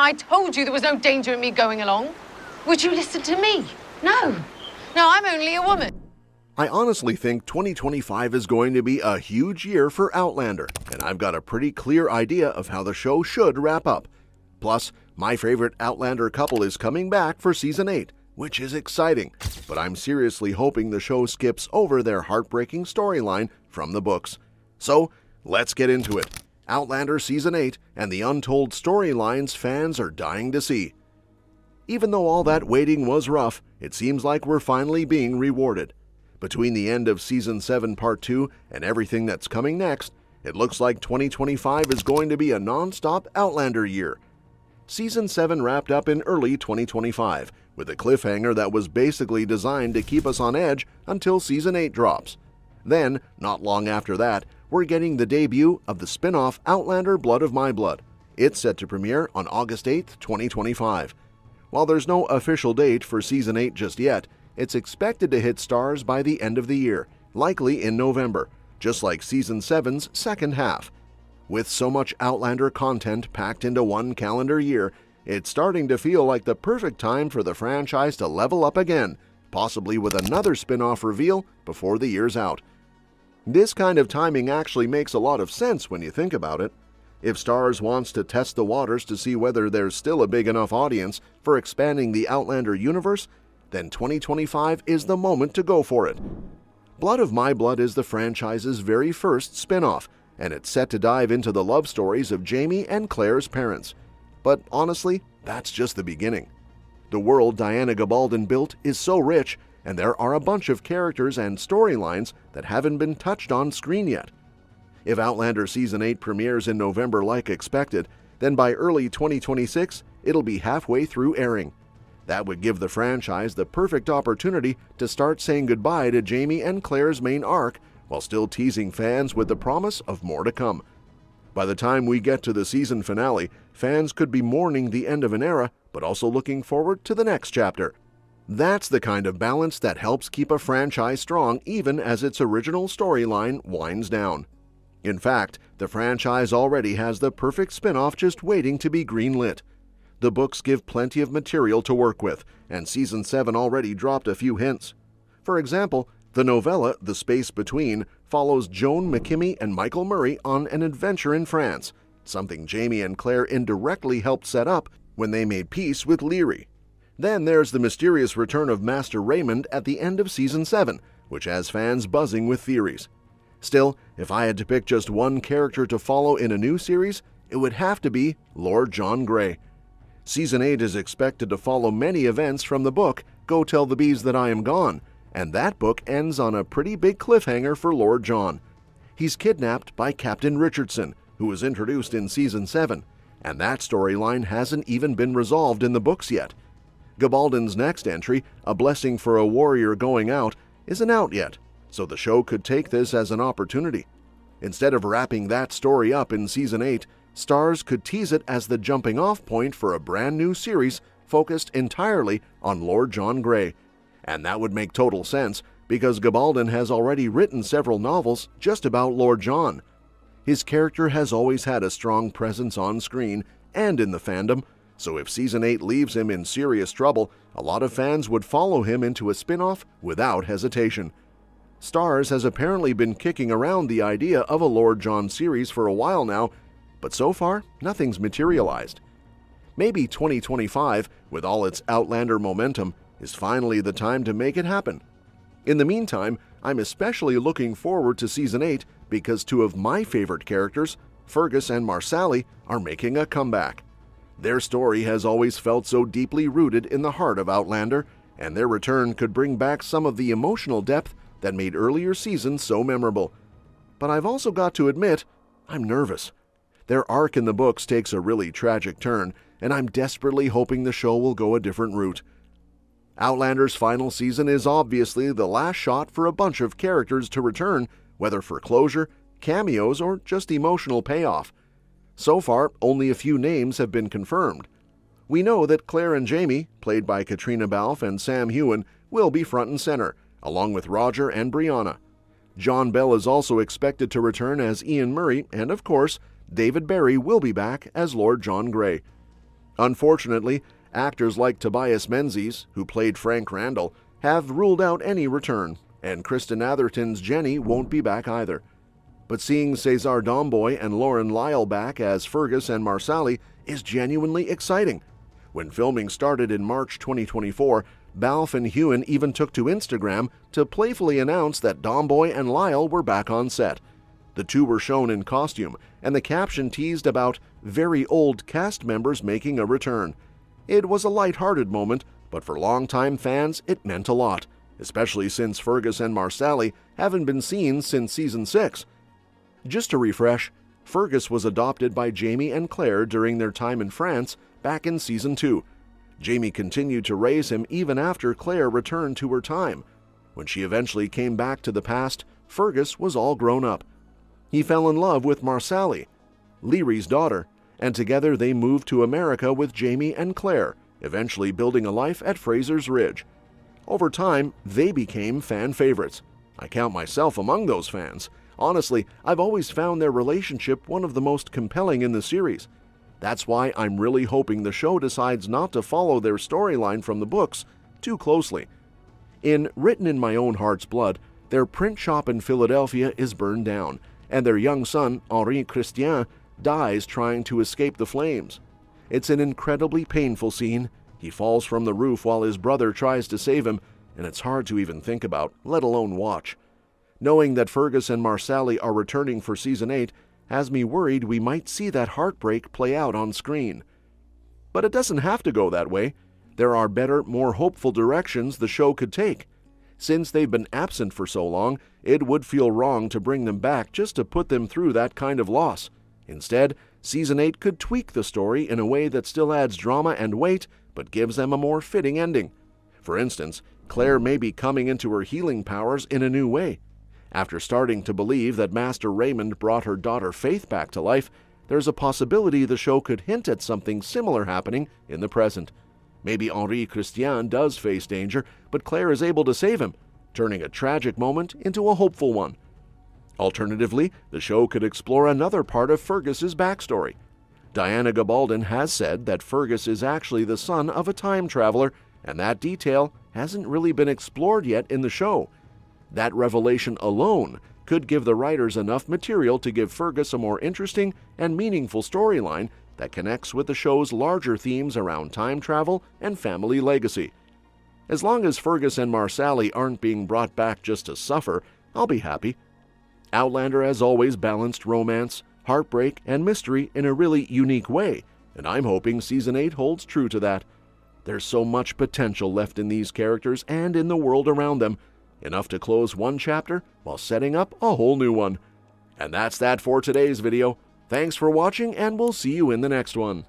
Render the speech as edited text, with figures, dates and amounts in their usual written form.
I told you there was no danger in me going along. Would you listen to me? No. No, I'm only a woman. I honestly think 2025 is going to be a huge year for Outlander, and I've got a pretty clear idea of how the show should wrap up. Plus, my favorite Outlander couple is coming back for Season 8, which is exciting, but I'm seriously hoping the show skips over their heartbreaking storyline from the books. So, let's get into it. Outlander Season 8 and the untold storylines fans are dying to see. Even though all that waiting was rough, it seems like we're finally being rewarded. Between the end of Season 7 Part 2 and everything that's coming next, it looks like 2025 is going to be a non-stop Outlander year. Season 7 wrapped up in early 2025 with a cliffhanger that was basically designed to keep us on edge until Season 8 drops. Then, not long after that, we're getting the debut of the spin-off Outlander Blood of My Blood. It's set to premiere on August 8, 2025. While there's no official date for Season 8 just yet, it's expected to hit stars by the end of the year, likely in November, just like Season 7's second half. With so much Outlander content packed into one calendar year, it's starting to feel like the perfect time for the franchise to level up again, possibly with another spin-off reveal before the year's out. This kind of timing actually makes a lot of sense when you think about it. If Starz wants to test the waters to see whether there's still a big enough audience for expanding the Outlander universe, then 2025 is the moment to go for it. Blood of My Blood is the franchise's very first spin-off, and it's set to dive into the love stories of Jamie and Claire's parents. But honestly, that's just the beginning. The world Diana Gabaldon built is so rich, and there are a bunch of characters and storylines that haven't been touched on screen yet. If Outlander Season 8 premieres in November like expected, then by early 2026, it'll be halfway through airing. That would give the franchise the perfect opportunity to start saying goodbye to Jamie and Claire's main arc while still teasing fans with the promise of more to come. By the time we get to the season finale, fans could be mourning the end of an era, but also looking forward to the next chapter. That's the kind of balance that helps keep a franchise strong even as its original storyline winds down. In fact, the franchise already has the perfect spin-off just waiting to be greenlit. The books give plenty of material to work with, and Season 7 already dropped a few hints. For example, the novella The Space Between follows Joan McKimmey and Michael Murray on an adventure in France, something Jamie and Claire indirectly helped set up when they made peace with Leary. Then there's the mysterious return of Master Raymond at the end of Season 7, which has fans buzzing with theories. Still, if I had to pick just one character to follow in a new series, it would have to be Lord John Grey. Season 8 is expected to follow many events from the book Go Tell the Bees That I Am Gone, and that book ends on a pretty big cliffhanger for Lord John. He's kidnapped by Captain Richardson, who was introduced in Season 7, and that storyline hasn't even been resolved in the books yet. Gabaldon's next entry, A Blessing for a Warrior Going Out, isn't out yet, so the show could take this as an opportunity. Instead of wrapping that story up in Season 8, Starz could tease it as the jumping-off point for a brand new series focused entirely on Lord John Grey. And that would make total sense, because Gabaldon has already written several novels just about Lord John. His character has always had a strong presence on screen and in the fandom, so if Season 8 leaves him in serious trouble, a lot of fans would follow him into a spin-off without hesitation. Starz has apparently been kicking around the idea of a Lord John series for a while now, but so far, nothing's materialized. Maybe 2025, with all its Outlander momentum, is finally the time to make it happen. In the meantime, I'm especially looking forward to Season 8 because two of my favorite characters, Fergus and Marsali, are making a comeback. Their story has always felt so deeply rooted in the heart of Outlander, and their return could bring back some of the emotional depth that made earlier seasons so memorable. But I've also got to admit, I'm nervous. Their arc in the books takes a really tragic turn, and I'm desperately hoping the show will go a different route. Outlander's final season is obviously the last shot for a bunch of characters to return, whether for closure, cameos, or just emotional payoff. So far, only a few names have been confirmed. We know that Claire and Jamie, played by Katrina Balfe and Sam Heughan, will be front and center, along with Roger and Brianna. John Bell is also expected to return as Ian Murray, and of course, David Barry will be back as Lord John Grey. Unfortunately, actors like Tobias Menzies, who played Frank Randall, have ruled out any return, and Kristen Atherton's Jenny won't be back either. But seeing César Domboy and Lauren Lyle back as Fergus and Marsali is genuinely exciting. When filming started in March 2024, Balfe and Hewen even took to Instagram to playfully announce that Domboy and Lyle were back on set. The two were shown in costume, and the caption teased about very old cast members making a return. It was a light-hearted moment, but for longtime fans it meant a lot, especially since Fergus and Marsali haven't been seen since season 6. Just to refresh, Fergus was adopted by Jamie and Claire during their time in France back in season 2. Jamie continued to raise him even after Claire returned to her time. When she eventually came back to the past, Fergus was all grown up. He fell in love with Marsali, Leary's daughter, and together they moved to America with Jamie and Claire, eventually building a life at Frasers Ridge. Over time, they became fan favorites. I count myself among those fans. Honestly, I've always found their relationship one of the most compelling in the series. That's why I'm really hoping the show decides not to follow their storyline from the books too closely. In Written in My Own Heart's Blood, their print shop in Philadelphia is burned down, and their young son, Henri Christian, dies trying to escape the flames. It's an incredibly painful scene. He falls from the roof while his brother tries to save him, and it's hard to even think about, let alone watch. Knowing that Fergus and Marsali are returning for season 8 has me worried we might see that heartbreak play out on screen. But it doesn't have to go that way. There are better, more hopeful directions the show could take. Since they've been absent for so long, it would feel wrong to bring them back just to put them through that kind of loss. Instead, season 8 could tweak the story in a way that still adds drama and weight, but gives them a more fitting ending. For instance, Claire may be coming into her healing powers in a new way. After starting to believe that Master Raymond brought her daughter Faith back to life, there's a possibility the show could hint at something similar happening in the present. Maybe Henri Christian does face danger, but Claire is able to save him, turning a tragic moment into a hopeful one. Alternatively, the show could explore another part of Fergus's backstory. Diana Gabaldon has said that Fergus is actually the son of a time traveler, and that detail hasn't really been explored yet in the show. That revelation alone could give the writers enough material to give Fergus a more interesting and meaningful storyline that connects with the show's larger themes around time travel and family legacy. As long as Fergus and Marsali aren't being brought back just to suffer, I'll be happy. Outlander has always balanced romance, heartbreak, and mystery in a really unique way, and I'm hoping season 8 holds true to that. There's so much potential left in these characters and in the world around them, enough to close one chapter while setting up a whole new one. And that's that for today's video. Thanks for watching, and we'll see you in the next one.